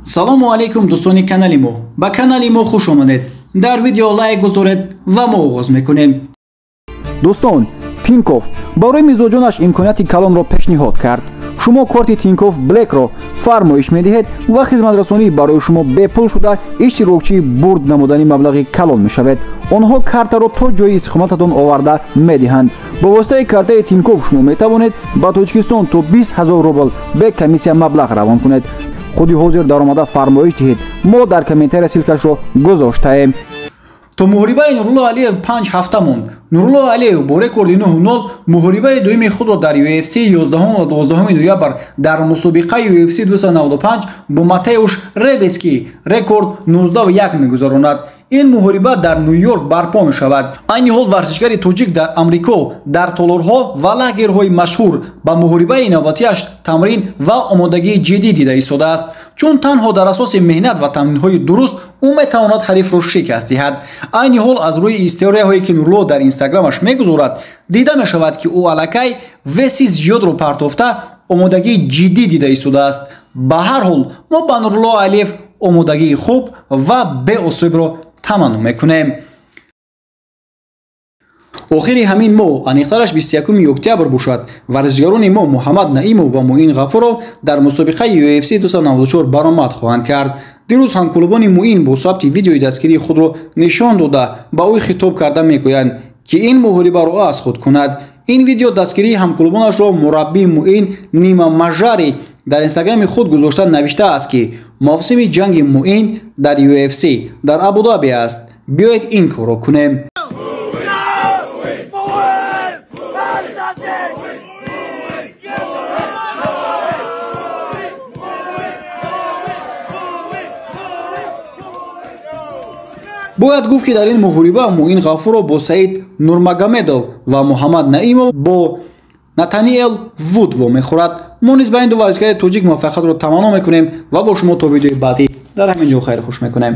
салому алейкум дӯстони канали мо. Ба канали мо хуш омадед. Дар видео лайк гузоред ва мо оғоз мекунем. дӯстон, Тинкофф барои мизоҷонаш имконияти калонро пешниҳод кард. шумо корти Тинкофф Blackро фармоиш медиҳед ва хизматрасонӣ барои шумо бепул шуда иштирокчии бурд намудани маблағи калон мешавед. онҳо картаро то ҷои истиқомататон оварда медиҳанд. бо воситаи картаи Тинкофф шумо метавонед ба Тоҷикистон то 20 000 рубл бе комиссия маблағ равон кунед. худи ҳозир даромада фармоиш диҳед. мо дар комментария силкашро гузоштаем. То муҳорибаи Нурулло Алиев 5 ҳафта монд. Нурулло Алиев бо рекорди 9-0 муҳорибаи дуюми худро дар UFC 11 ва 12 ноябр дар мусобиқаи UFC 295 бо Матеуш Ребески рекорд 19-1 мегузаронад. ин муҳориба дар Нью-Йорк барпо мешавад. айни ҳол варзишгари тоҷик дар амрико дар толорҳо ва лагерҳои машҳур ба муҳорибаи навбатиаш тамрин ва омодагии ҷиддӣ дида истодааст, чун танҳо дар асоси меҳнат ва тамринҳои дуруст ӯ метавонад ҳарифро шикаст диҳад. айни ҳол аз рӯи историяҳое ки Нурулло дар инстаграмаш мегузорад дида мешавад ки ӯ аллакай веси зиёдро партофта омодагии ҷиддӣ дида истодааст. ба ҳар ҳол мо ба Нурулло Алиев омодагии хуб ва беосебро таманно мекунем. охири ҳамин моҳ, аниқтараш 21 октябр бошад, варзишгарони мо Муҳаммад Наимов ва Муин Ғафуров дар мусобиқаи UFC 294 баромад хоҳанд кард. дирӯз ҳамкулубони Муин бо сабти видеои дастгирии худро нишон дода ба ӯ хитоб карда мегӯянд ки ин муҳорибаро аз худ кунад. ин видео дастгирии ҳамкулубонашро мураббии Муин Нима Мажари дар инстаграми худ гузошта навиштааст ки мавсими ҷанги Муин дар UFC дар Абу-Даби аст. биёед ин корро кунем. бояд гуфт ки дар ин муҳориба Муин Ғафуров бо Саид Нурмагомедов ва Муҳаммад Наимов бо Натаниэл Вуд вомехӯрад. мо низ ба ин ду варзишгари тоҷик муваффақиятро таманно мекунем ва бо шумо то видеои баъдӣ дар ҳамин ҷо хайр хуш мекунем.